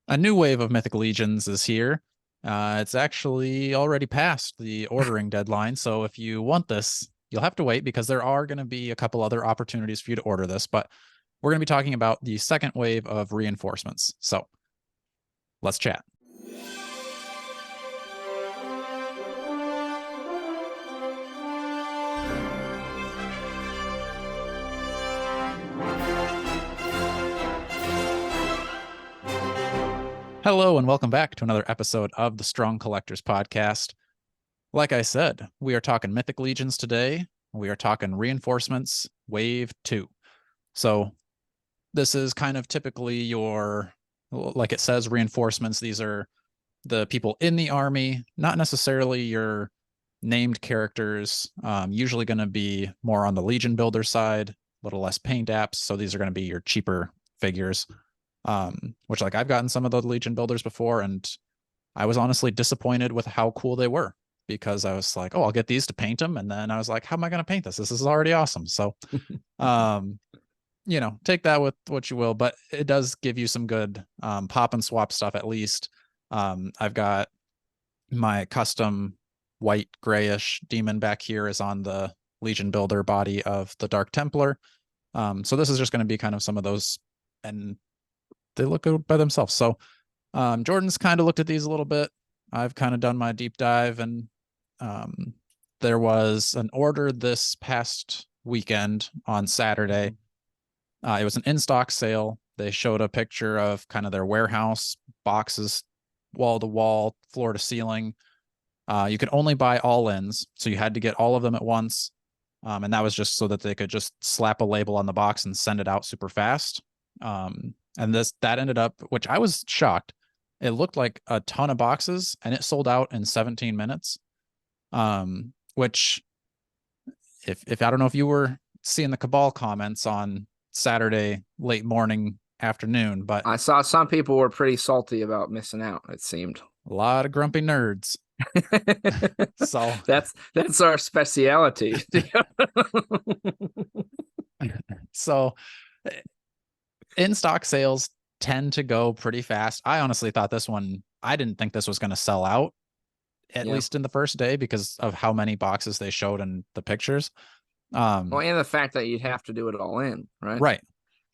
A new wave of Mythic Legions is here. It's actually already past the ordering deadline, so if you want this, you'll have to wait because there are going to be a couple other opportunities for you to order this, but we're going to be talking about the second wave of reinforcements. So let's chat. Hello and welcome back to another episode of the Strong Collectors Podcast. Like I said, we are talking Mythic Legions today. We are talking Reinforcements Wave 2. So this is kind of typically your, like it says, reinforcements. These are the people in the army, not necessarily your named characters, usually going to be more on the Legion builder side, a little less paint apps. So these are going to be your cheaper figures. Which like I've gotten some of the Legion builders before, and I was honestly disappointed with how cool they were because I was like, oh, I'll get these to paint them. And then I was like, how am I going to paint this? This is already awesome. So, take that with what you will, but it does give you some good pop and swap stuff at least. I've got my custom white grayish demon back here is on the Legion builder body of the Dark Templar. So this is just going to be kind of some of those, and they look good by themselves. So Jordan's kind of looked at these a little bit. I've kind of done my deep dive, and there was an order this past weekend on Saturday. It was an in-stock sale. They showed a picture of kind of their warehouse, boxes, wall to wall, floor to ceiling. You could only buy all-ins, so you had to get all of them at once. And that was just so that they could just slap a label on the box and send it out super fast. And that ended up, which I was shocked. It looked like a ton of boxes, and it sold out in 17 minutes. Which, if I don't know if you were seeing the Cabal comments on Saturday late morning, afternoon, but I saw some people were pretty salty about missing out. It seemed a lot of grumpy nerds. So that's our speciality. So in-stock sales tend to go pretty fast. I honestly thought I didn't think this was going to sell out, at least in the first day, because of how many boxes they showed in the pictures. Well, and the fact that you'd have to do it all in, right? Right.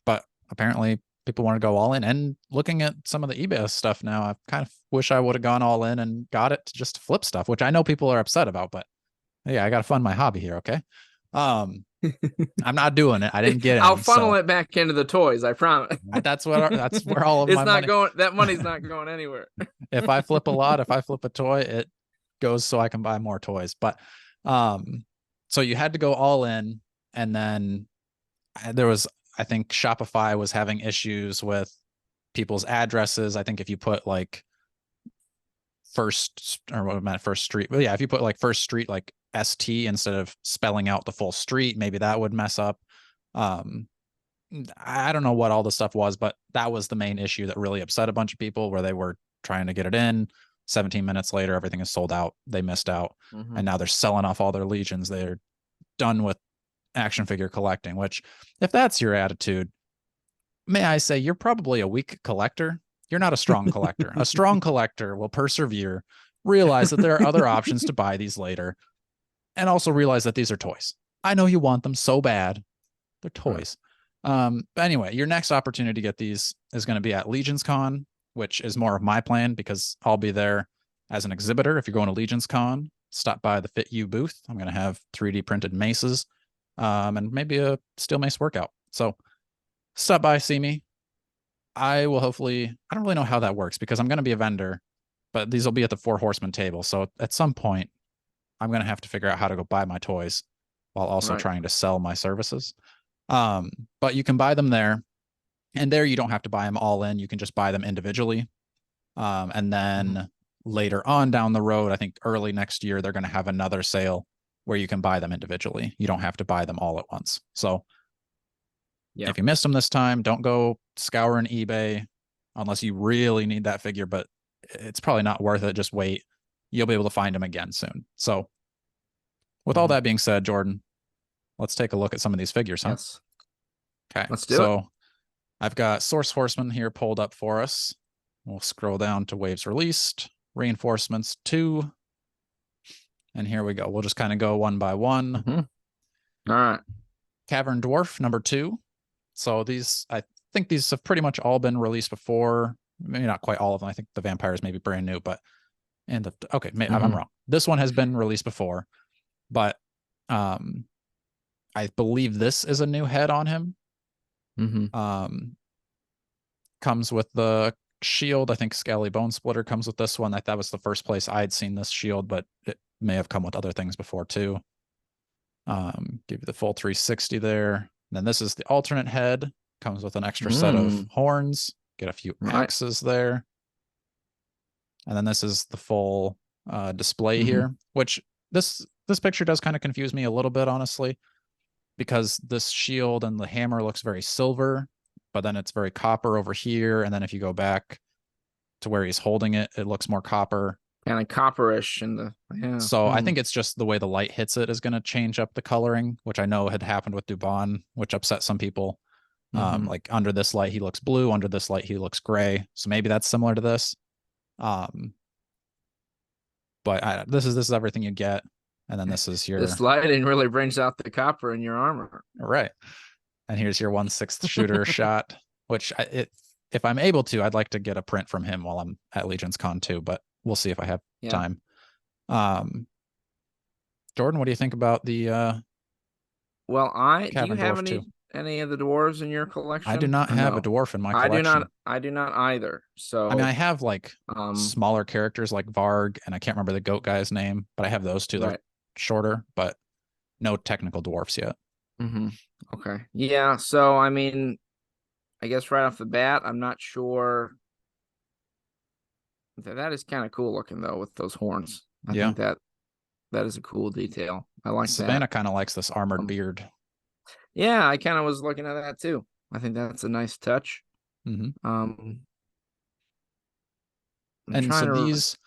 But apparently people want to go all in. And looking at some of the eBay stuff now, I kind of wish I would have gone all in and got it to just flip stuff, which I know people are upset about, but yeah, I got to fund my hobby here. Okay. I'm not doing it. I didn't get it. I'll funnel it back into the toys. I promise. That's where all of my money. That money's not going anywhere. If I flip a toy, it goes so I can buy more toys. But so you had to go all in, and then there was, I think Shopify was having issues with people's addresses. I think if you put like first street, well, yeah, if you put like first street like ST instead of spelling out the full street, maybe that would mess up. I don't know what all the stuff was, but that was the main issue that really upset a bunch of people, where they were trying to get it in. 17 minutes later, everything is sold out. They missed out. And now they're selling off all their legions. They're done with action figure collecting, which, if that's your attitude, may I say, you're probably a weak collector. You're not a strong collector. A strong collector will persevere, realize that there are other options to buy these later, and also realize that these are toys. I know you want them so bad. They're toys. But anyway, your next opportunity to get these is going to be at LegionsCon, which is more of my plan because I'll be there as an exhibitor. If you're going to LegionsCon, stop by the Fit You booth. I'm going to have 3D printed maces, and maybe a steel mace workout. So stop by, see me. I will hopefully, I don't really know how that works because I'm going to be a vendor, but these will be at the Four Horsemen table. So at some point, I'm going to have to figure out how to go buy my toys while also trying to sell my services. But you can buy them there, and there you don't have to buy them all in. You can just buy them individually. And then later on down the road, I think early next year, they're going to have another sale where you can buy them individually. You don't have to buy them all at once. So if you missed them this time, don't go scouring eBay unless you really need that figure, but it's probably not worth it. Just wait. You'll be able to find them again soon. So with all that being said, Jordan, let's take a look at some of these figures, huh? Yes. Okay. Let's do it. I've got Source Horseman here pulled up for us. We'll scroll down to waves released, reinforcements 2. And here we go. We'll just kind of go one by one. All right. Cavern Dwarf number 2. So these, I think these have pretty much all been released before. Maybe not quite all of them. I think the vampires may be brand new, but okay, I'm wrong. This one has been released before, but I believe this is a new head on him. Comes with the shield. I think Scaly Bone Splitter comes with this one. That was the first place I'd seen this shield, but it may have come with other things before too. Give you the full 360 there. And then this is the alternate head. Comes with an extra set of horns. Get a few axes there. And then this is the full display here, which this picture does kind of confuse me a little bit, honestly, because this shield and the hammer looks very silver, but then it's very copper over here. And then if you go back to where he's holding it, it looks more copper. Kind of copperish in the So I think it's just the way the light hits it is going to change up the coloring, which I know had happened with Dubon, which upset some people. Like under this light he looks blue, under this light he looks gray. So maybe that's similar to this. But this is everything you get, and then this is your. This lighting really brings out the copper in your armor. Right, and here's your 1/6 shooter shot. Which if I'm able to, I'd like to get a print from him while I'm at LegionsCon too. But we'll see if I have time. Jordan, what do you think about the? Well, do you have any of the dwarves in your collection? I do not have a dwarf in my collection. I do not either. So I mean, I have like smaller characters like Varg, and I can't remember the goat guy's name, but I have those two. They're shorter, but no technical dwarfs yet. Okay. Yeah. So I mean, I guess right off the bat, I'm not sure. That is kind of cool looking though with those horns. I think that is a cool detail. I like that. Savannah kind of likes this armored beard. Yeah, I kind of was looking at that too. I think that's a nice touch. And so these,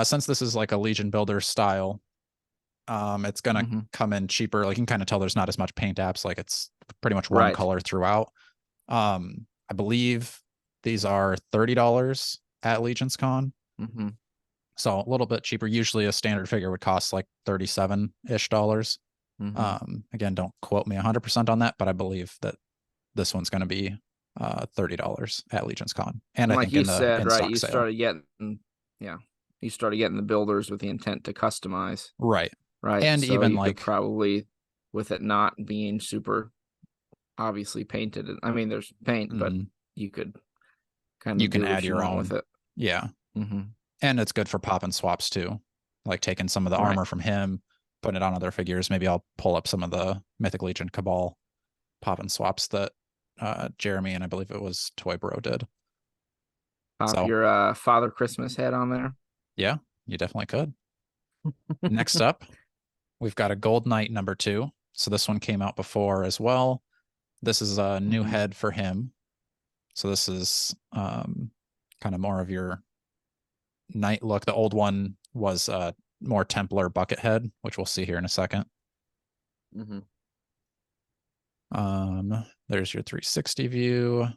since this is like a Legion builder style, it's gonna come in cheaper. Like you can kind of tell there's not as much paint apps. Like it's pretty much one color throughout. I believe these are $30 at LegionsCon. So a little bit cheaper. Usually a standard figure would cost like $37-ish. Again, don't quote me 100% on that, but I believe that this one's going to be $30 at LegionsCon. And like I think you in the said, in-stock you sale. started getting the builders with the intent to customize. Right. And so even like probably with it not being super obviously painted. I mean, there's paint, but you could kind of add your own with it. Yeah. And it's good for pop and swaps too. Like taking some of the armor from him, putting it on other figures. Maybe I'll pull up some of the Mythic Legion Cabal pop and swaps that Jeremy and I believe it was Toy Bro did. Pop your Father Christmas head on there. Yeah, you definitely could. Next up, we've got a Gold Knight number 2. So this one came out before as well. This is a new head for him. So this is kind of more of your knight look. The old one was more Templar bucket head, which we'll see here in a second. There's your 360 view.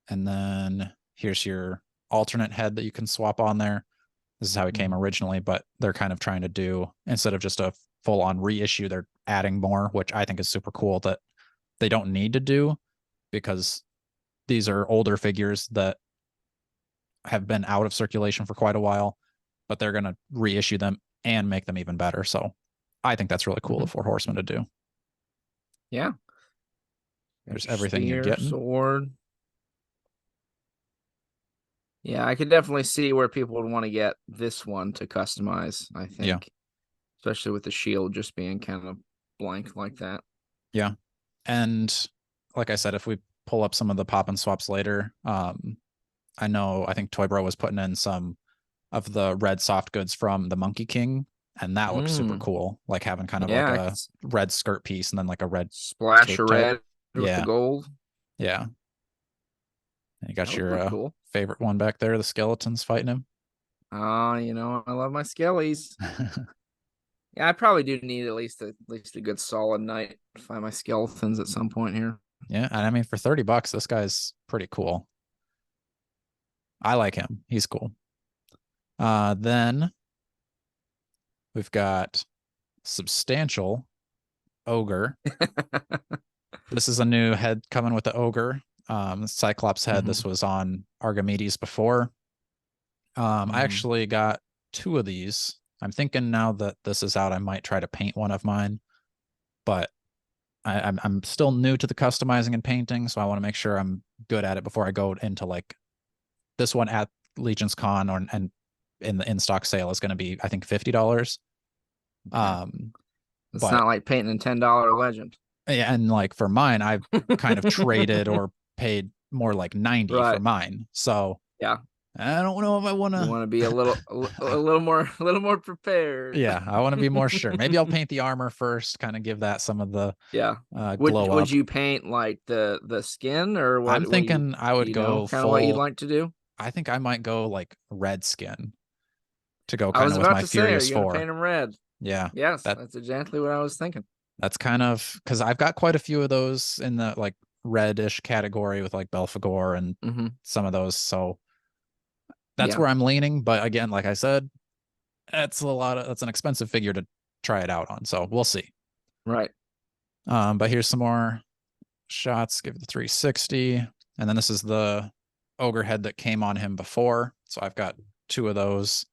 And then here's your alternate head that you can swap on there. This is how it came originally, but they're kind of trying to do, instead of just a full-on reissue, they're adding more, which I think is super cool that they don't need to do, because these are older figures that have been out of circulation for quite a while, but they're going to reissue them and make them even better. So I think that's really cool of 4 Horsemen to do. Yeah. There's everything you're getting. Sword. Yeah, I could definitely see where people would want to get this one to customize, I think. Yeah. Especially with the shield just being kind of blank like that. Yeah. And like I said, if we pull up some of the pop and swaps later, I think Toy Bro was putting in some of the red soft goods from the Monkey King, and that looks super cool. Like having kind of like a red skirt piece and then like a red splash of red with the gold. Yeah. And you got your cool favorite one back there, the skeletons fighting him. Oh, I love my skellies. Yeah, I probably do need at least a good solid night to find my skeletons at some point here. Yeah, and I mean for $30, this guy's pretty cool. I like him. He's cool. Then we've got Substantial Ogre. This is a new head coming with the Ogre. Cyclops head. This was on Archimedes before. I actually got 2 of these. I'm thinking now that this is out, I might try to paint one of mine, but I'm still new to the customizing and painting, so I want to make sure I'm good at it before I go into like this one at LegionsCon and in the in-stock sale is going to be, I think, $50. Okay. It's not like painting a $10 legend. Yeah, and like for mine, I've kind of traded or paid more like 90 for mine. So yeah, I don't know if I want to. You want to be a little more prepared. Yeah, I want to be more sure. Maybe I'll paint the armor first, kind of give that some of the Would you paint like the skin or what? I'm thinking I would go kind of what you'd like to do. I think I might go like red skin to go I was kind of with about my to say, are Furious you gonna 4. paint them red? Yeah. Yes, that's exactly what I was thinking. That's kind of because I've got quite a few of those in the like reddish category with like Belphegor and some of those. So that's where I'm leaning. But again, like I said, that's an expensive figure to try it out on. So we'll see. Right. But here's some more shots. Give it the 360. And then this is the Ogre head that came on him before. So I've got 2 of those.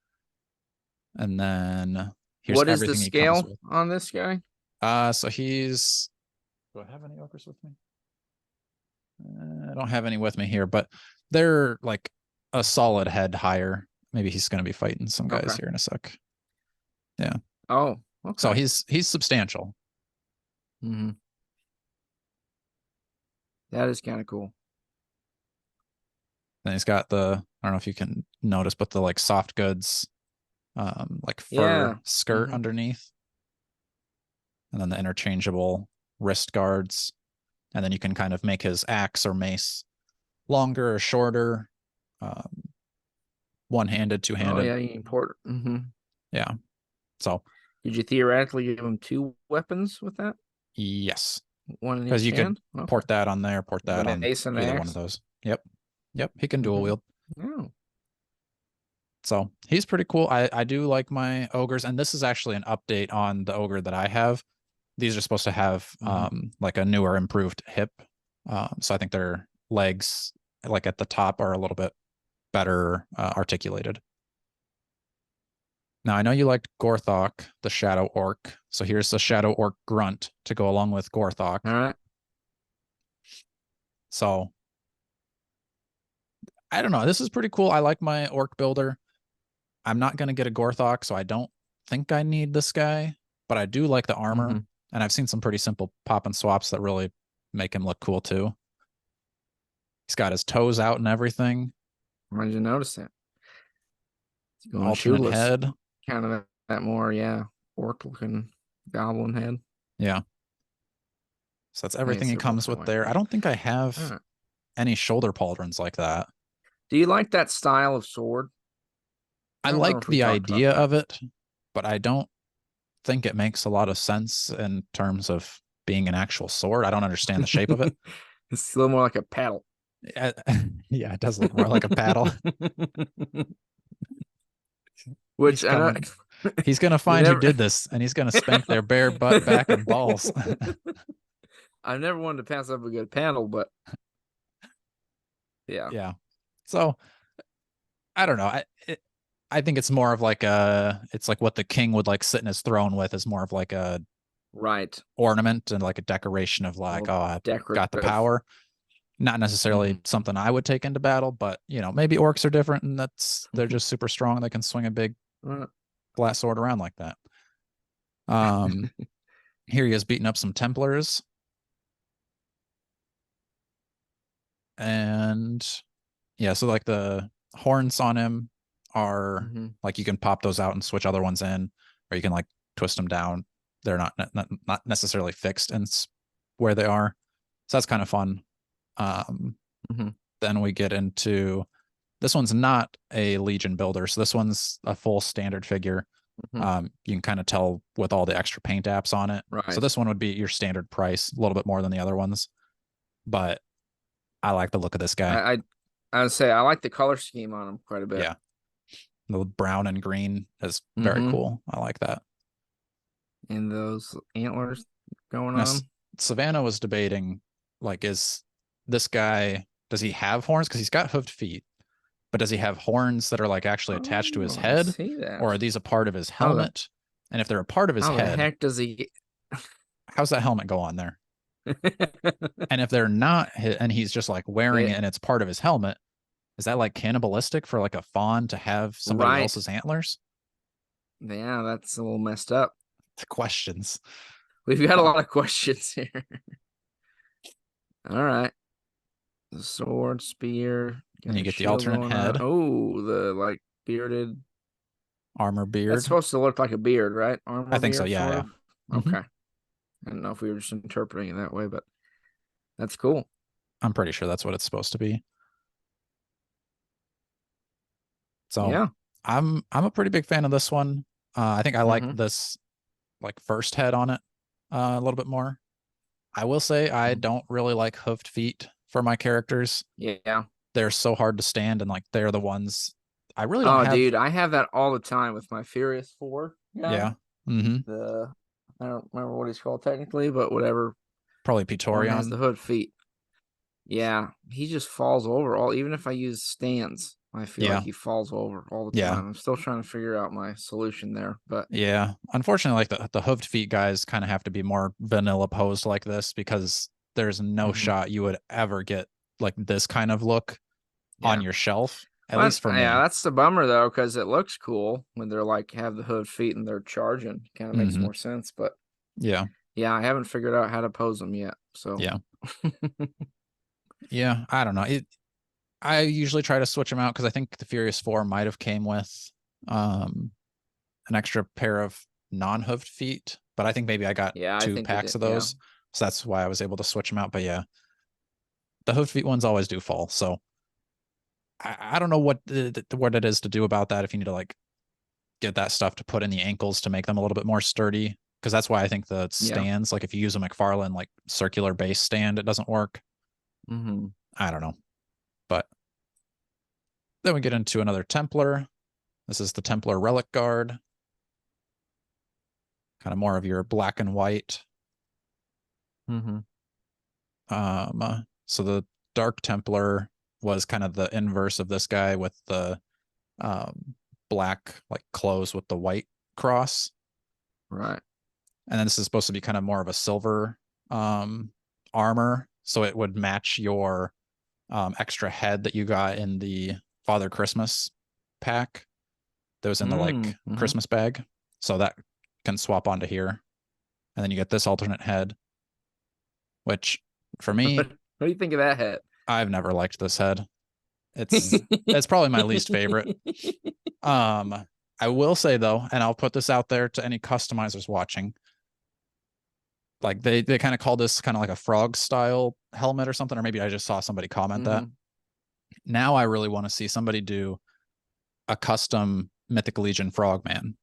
And then here's what is everything the he comes scale with. on this guy? So he's. Do I have any ogres with me? I don't have any with me here, but they're like a solid head higher. Maybe he's going to be fighting some guys here in a sec. Yeah. Oh, okay. So he's substantial. That is kind of cool. And he's got the, I don't know if you can notice, but the like soft goods, like fur skirt underneath. And then the interchangeable wrist guards. And then you can kind of make his axe or mace longer or shorter, one-handed, two-handed. Oh yeah, you import. Yeah. So did you theoretically give him 2 weapons with that? Yes. One in because each you hand? could port that on there, port that on either one of those. Yep. He can dual wield. Oh. So he's pretty cool. I do like my ogres, and this is actually an update on the ogre that I have. These are supposed to have like a newer, improved hip. So I think their legs, like at the top, are a little bit better articulated. Now I know you liked Gorthok, the Shadow Orc. So here's the Shadow Orc Grunt to go along with Gorthok. All right. So I don't know. This is pretty cool. I like my Orc builder. I'm not going to get a Gorthok, so I don't think I need this guy, but I do like the armor. And I've seen some pretty simple pop and swaps that really make him look cool too. He's got his toes out and everything. Why did you notice that? Alternate head. Kind of that more, orc looking goblin head. Yeah. So that's everything he comes with there. I don't think I have any shoulder pauldrons like that. Do you like that style of sword? I like the idea of it, but I don't think it makes a lot of sense in terms of being an actual sword. I don't understand the shape of it. It's a little more like a paddle. Yeah, it does look more like a paddle. Which he's gonna find who did this, and he's gonna spank their bare butt, back, and balls. I never wanted to pass up a good paddle, but yeah. So I don't know. I think it's more of like it's like what the king would like sit in his throne with, is more of like a ornament and like a decoration of like, I've got the power. Not necessarily something I would take into battle, but maybe orcs are different, and they're just super strong. They can swing a big flat sword around like that. Here he is beating up some Templars. And yeah, so like the horns on him are like, you can pop those out and switch other ones in, or you can like twist them down. They're not necessarily fixed in where they are. So that's kind of fun. Then we get into, this one's not a Legion builder, so this one's a full standard figure. You can kind of tell with all the extra paint apps on it. So this one would be your standard price, a little bit more than the other ones, but I like the look of this guy. I would say I like the color scheme on them quite a bit. Yeah. The brown and green is very cool. I like that. And those antlers going Now, on. Savannah was debating, like, is this guy, does he have horns? Because he's got hoofed feet, but does he have horns that are like actually attached to his I head? see that. Or are these a part of his helmet? And if they're a part of his how head, the heck does he? how's that helmet go on there? And if they're not, and he's just like wearing it and it's part of his helmet, is that like cannibalistic for like a fawn to have somebody else's antlers? Yeah, that's a little messed up. The questions. We've got a lot of questions here. All right. The sword, spear. And you get the alternate head. Oh, the like bearded armor beard. That's supposed to look like a beard, right? Armor I think beard, so, yeah. sort of? Okay. I don't know if we were just interpreting it that way, but that's cool. I'm pretty sure that's what it's supposed to be. So yeah, I'm a pretty big fan of this one. I think I like this like first head on it a little bit more. I will say I don't really like hoofed feet for my characters. Yeah. They're so hard to stand, and like they're the ones I really don't have. Dude, I have that all the time with my Furious 4 guy. Yeah. I don't remember what he's called technically, but whatever. Probably Pitorion. Has the hood feet. Yeah, he just falls over even if I use stands. I feel like he falls over all the time. I'm still trying to figure out my solution there, but yeah, unfortunately, like the hoofed feet guys kind of have to be more vanilla posed like this, because there's no shot you would ever get like this kind of look on your shelf. At least for me. Yeah, that's the bummer though, because it looks cool when they're like have the hood feet and they're charging. Kind of makes more sense, but yeah, I haven't figured out how to pose them yet. So yeah, yeah, I don't know. I usually try to switch them out because I think the Furious 4 might have came with an extra pair of non-hoofed feet, but I think maybe I got 2 packs of those, so that's why I was able to switch them out. But yeah, the hoofed feet ones always do fall, so I don't know what it is to do about that. If you need to like get that stuff to put in the ankles to make them a little bit more sturdy, because that's why I think the stands, like if you use a McFarlane like circular base stand, it doesn't work. I don't know. But then we get into another Templar. This is the Templar Relic Guard. Kind of more of your black and white. So the Dark Templar was kind of the inverse of this guy with the black like clothes with the white cross. Right. And then this is supposed to be kind of more of a silver armor, so it would match your extra head that you got in the Father Christmas pack that was in the like Christmas bag. So that can swap onto here. And then you get this alternate head, which for me, what do you think of that head? I've never liked this head. It's probably my least favorite. I will say though, and I'll put this out there to any customizers watching, like they kind of call this kind of like a frog style helmet or something, or maybe I just saw somebody comment that. Now I really want to see somebody do a custom Mythic Legion Frogman,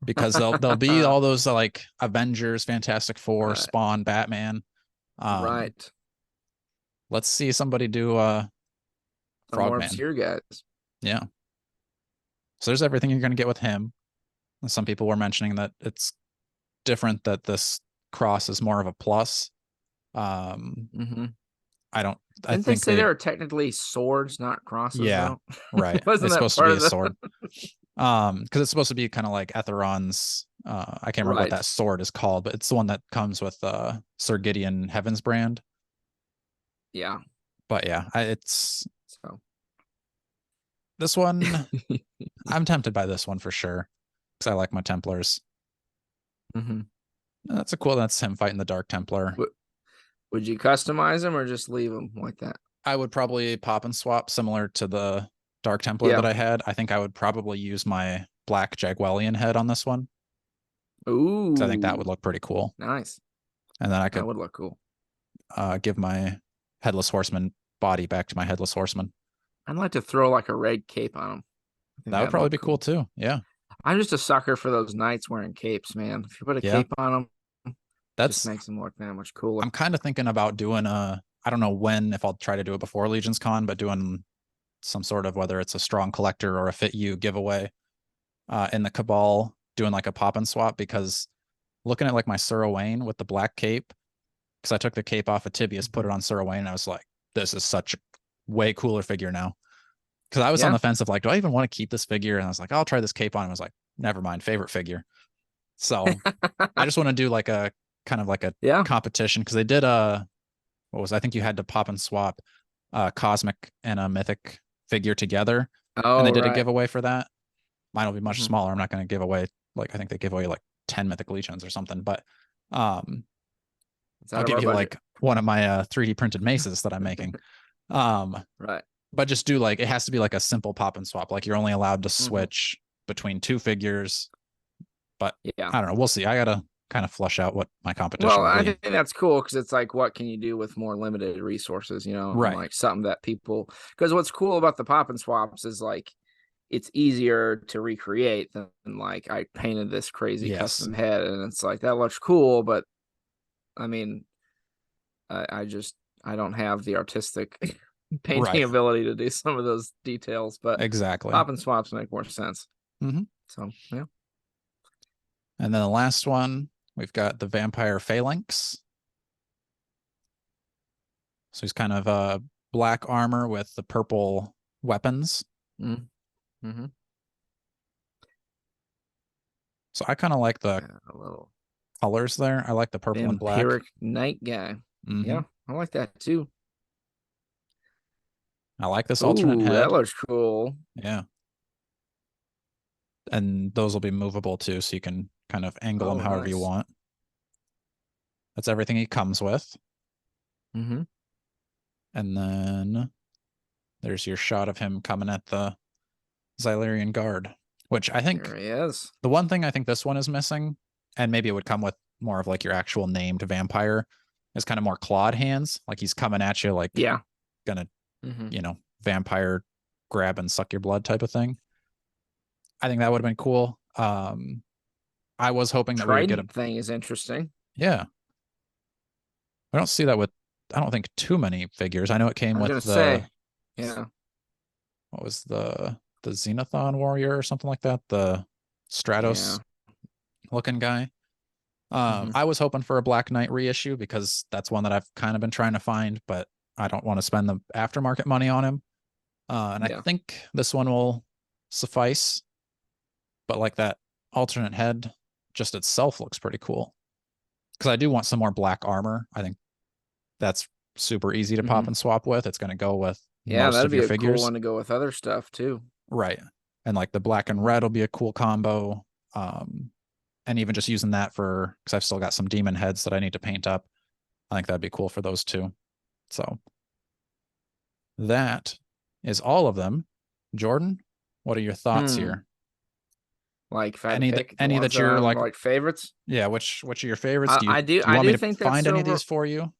because they'll be all those like Avengers, Fantastic Four, Spawn, Batman. Right. Let's see somebody do a Frogman. More obscure guys. Yeah. So there's everything you're going to get with him. And some people were mentioning that it's different, that this cross is more of a plus. I think they say there are technically swords, not crosses. Yeah, right. It's supposed to be a sword. Because it's supposed to be kind of like Etheron's. I can't remember what that sword is called, but it's the one that comes with Sir Gideon Heaven's brand. Yeah. But yeah, it's this one. I'm tempted by this one for sure, because I like my Templars. That's him fighting the Dark Templar. Would you customize them or just leave them like that? I would probably pop and swap, similar to the Dark Templar that I had. I think I would probably use my black Jaguelian head on this one. Ooh. I think that would look pretty cool. Nice. And then I could that would look cool. Give my Headless Horseman body back to my Headless Horseman. I'd like to throw like a red cape on them. That would probably be cool too. Yeah. I'm just a sucker for those knights wearing capes, man. If you put a cape on them, that just makes them look that much cooler. I'm kind of thinking about doing a I don't know when, if I'll try to do it before LegionsCon, but doing some sort of, whether it's a strong collector or a fit you giveaway in the Cabal, doing like a pop and swap, because looking at like my Sir Owain with the black cape, because I took the cape off of Tibius, put it on Sir Owain, and I was like, this is such a way cooler figure now. Because I was on the fence of like, do I even want to keep this figure? And I was like, I'll try this cape on. And I was like, never mind, favorite figure. So I just want to do like a kind of like a competition, because they did I think you had to pop and swap Cosmic and a Mythic figure together. And they did a giveaway for that. Mine will be much smaller. I'm not going to give away, like, I think they give away like 10 Mythic Legions or something, but I'll give you like one of my 3D printed maces that I'm making. Right. But just do like, it has to be like a simple pop and swap. Like you're only allowed to switch between 2 figures. But I don't know. We'll see. I got to kind of flush out what my competition will be. I think that's cool, because it's like, what can you do with more limited resources, you know? Right. And like something that people, because what's cool about the pop and swaps is like, it's easier to recreate than like I painted this crazy custom head and it's like, that looks cool, but I mean, I don't have the artistic painting ability to do some of those details, but pop and swaps make more sense. So yeah. And then the last one, we've got the Vampire Phalanx. So he's kind of black armor with the purple weapons. So I kind of like the colors there. I like the purple and black. Vampiric Knight guy. Yeah, I like that too. I like this alternate head. That looks cool. Yeah. And those will be movable too, so you can kind of angle them however you want. That's everything he comes with. And then there's your shot of him coming at the Xylarian Guard, which I think there he is. The one thing I think this one is missing, and maybe it would come with more of like your actual named vampire, is kind of more clawed hands. Like he's coming at you like gonna you know, vampire grab and suck your blood type of thing. I think that would have been cool. I was hoping that we would get a thing is interesting. Yeah. I don't see that with, I don't think, too many figures. I know it came with the what was the Xenothon warrior or something like that, the Stratos looking guy. I was hoping for a Black Knight reissue, because that's one that I've kind of been trying to find, but I don't want to spend the aftermarket money on him. And I think this one will suffice, but like that alternate head just itself looks pretty cool, because I do want some more black armor. I think that's super easy to pop and swap with. It's going to go with most of your figures. That'd be a cool one to go with other stuff too. Right. And like the black and red will be a cool combo. And even just using that for, because I've still got some demon heads that I need to paint up. I think that'd be cool for those two. So that is all of them. Jordan, what are your thoughts here? Like any that you're like favorites? Yeah, which are your favorites? Do you want me to find any of these for you?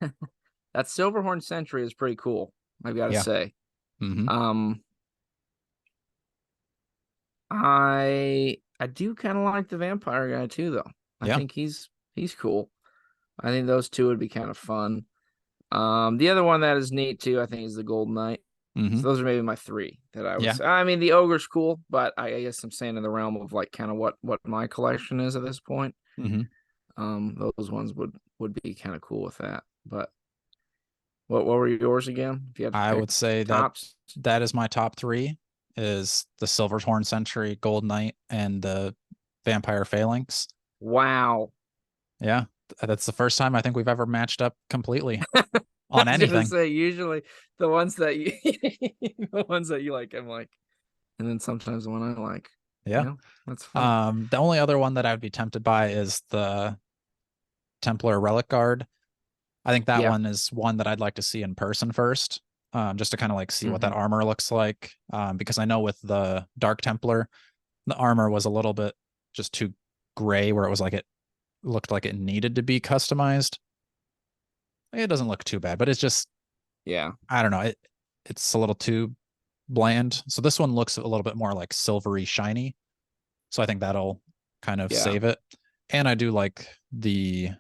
That Silverhorn Sentry is pretty cool, I've got to say. I do kind of like the vampire guy too, though. I think he's cool. I think those two would be kind of fun. The other one that is neat too, I think, is the Golden Knight. So those are maybe my 3 that I would say. I mean, the Ogre's cool, but I guess I'm saying in the realm of like kind of what my collection is at this point. Those ones would be kind of cool with that. But what were yours again? If you had to I would say tops? that is my top 3, is the Silverhorn Sentry, Gold Knight, and the Vampire Phalanx. Wow. Yeah, that's the first time I think we've ever matched up completely on anything. Say, usually the ones that you like, I'm like, and then sometimes the one I like. Yeah, that's fun. The only other one that I would be tempted by is the Templar Relic Guard. I think that one is one that I'd like to see in person first, just to kind of like see what that armor looks like. Because I know with the Dark Templar, the armor was a little bit just too gray, where it was like it looked like it needed to be customized. It doesn't look too bad, but it's just, I don't know, it's a little too bland. So this one looks a little bit more like silvery shiny, so I think that'll kind of save it. And I do like the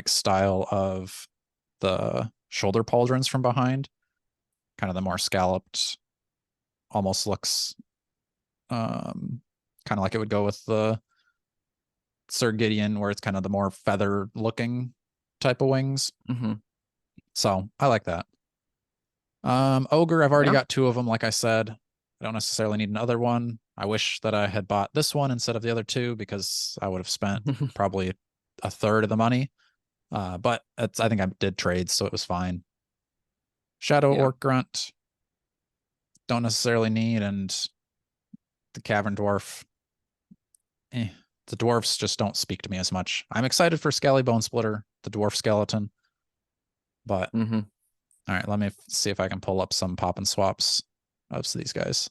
style of the shoulder pauldrons from behind. Kind of the more scalloped, almost looks kind of like it would go with the Sir Gideon, where it's kind of the more feather looking type of wings. So I like that. Ogre, I've already got 2 of them, like I said. I don't necessarily need another one. I wish that I had bought this one instead of the other 2, because I would have spent probably a third of the money. But I think I did trades, so it was fine. Shadow Orc Grunt, don't necessarily need, and the Cavern Dwarf, the dwarfs just don't speak to me as much. I'm excited for Skelly Bone Splitter, the dwarf skeleton, but all right, let me see if I can pull up some pop and swaps of these guys.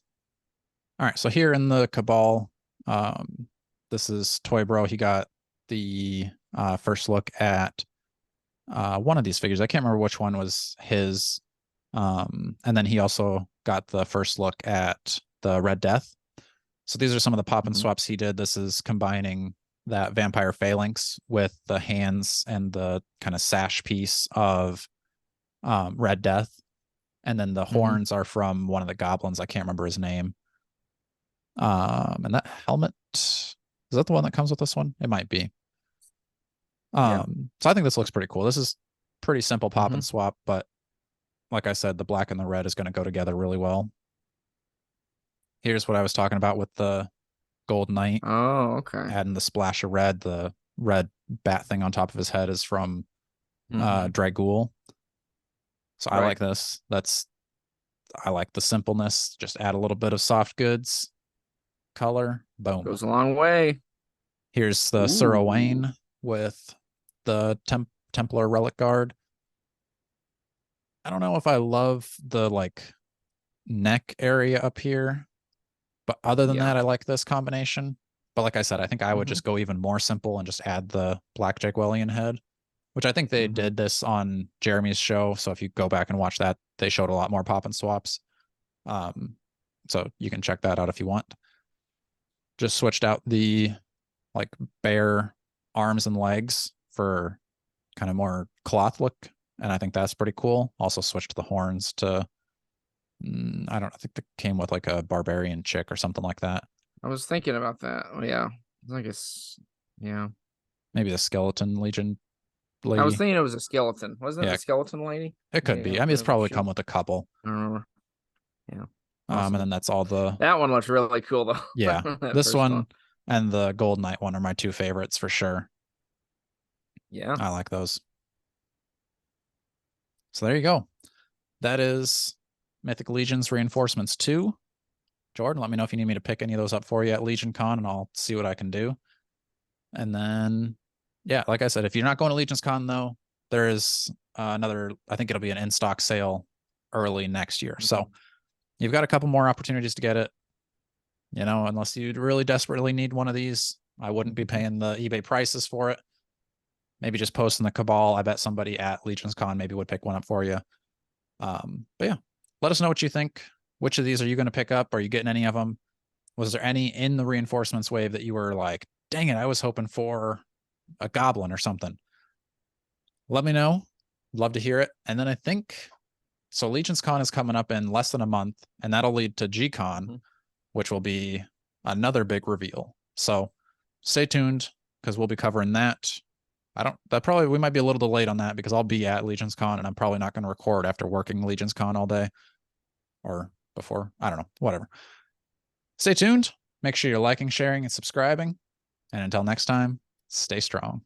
All right, so here in the Cabal, this is Toy Bro. He got the first look at one of these figures. I can't remember which one was his. And then he also got the first look at the Red Death. So these are some of the pop and swaps he did. This is combining that vampire phalanx with the hands and the kind of sash piece of Red Death. And then the horns are from one of the goblins. I can't remember his name. And that helmet, is that the one that comes with this one? It might be. So I think this looks pretty cool. This is pretty simple pop and swap, but like I said, the black and the red is going to go together really well. Here's what I was talking about with the Gold Knight. Oh, okay. Adding the splash of red. The red bat thing on top of his head is from Dragool. So I like this. I like the simpleness. Just add a little bit of soft goods. Color. Boom. Goes a long way. Here's the Sir Owain with the Templar Relic Guard. I don't know if I love the like neck area up here, but other than that, I like this combination. But like I said, I think I would just go even more simple and just add the Black Jaguelian head, which I think they did this on Jeremy's show. So if you go back and watch that, they showed a lot more pop and swaps. So you can check that out if you want. Just switched out the like bare arms and legs for kind of more cloth look. And I think that's pretty cool. Also switched the horns to, I think it came with like a barbarian chick or something like that. I was thinking about that. Oh, yeah. I guess, Maybe the skeleton legion lady. I was thinking it was a skeleton. Wasn't it the skeleton lady? It could be. I mean, it's probably come with a couple. I don't remember. Yeah. Awesome. And then that's all the... That one looks really cool, though. Yeah. This one and the Gold Knight one are my 2 favorites for sure. Yeah. I like those. So there you go. That is Mythic Legions Reinforcements 2. Jordan, let me know if you need me to pick any of those up for you at LegionsCon, and I'll see what I can do. And then, yeah, like I said, if you're not going to LegionsCon, though, there is another, I think it'll be an in-stock sale early next year. So you've got a couple more opportunities to get it. You know, unless you really desperately need one of these, I wouldn't be paying the eBay prices for it. Maybe just post in the Cabal. I bet somebody at LegionsCon maybe would pick one up for you. But yeah, let us know what you think. Which of these are you going to pick up? Are you getting any of them? Was there any in the reinforcements wave that you were like, dang it, I was hoping for a goblin or something? Let me know. Love to hear it. And then I think, so LegionsCon is coming up in less than a month, and that'll lead to G-Con, which will be another big reveal. So stay tuned, because we'll be covering that. We might be a little delayed on that because I'll be at LegionsCon and I'm probably not going to record after working LegionsCon all day or before. I don't know, whatever. Stay tuned. Make sure you're liking, sharing, and subscribing. And until next time, stay strong.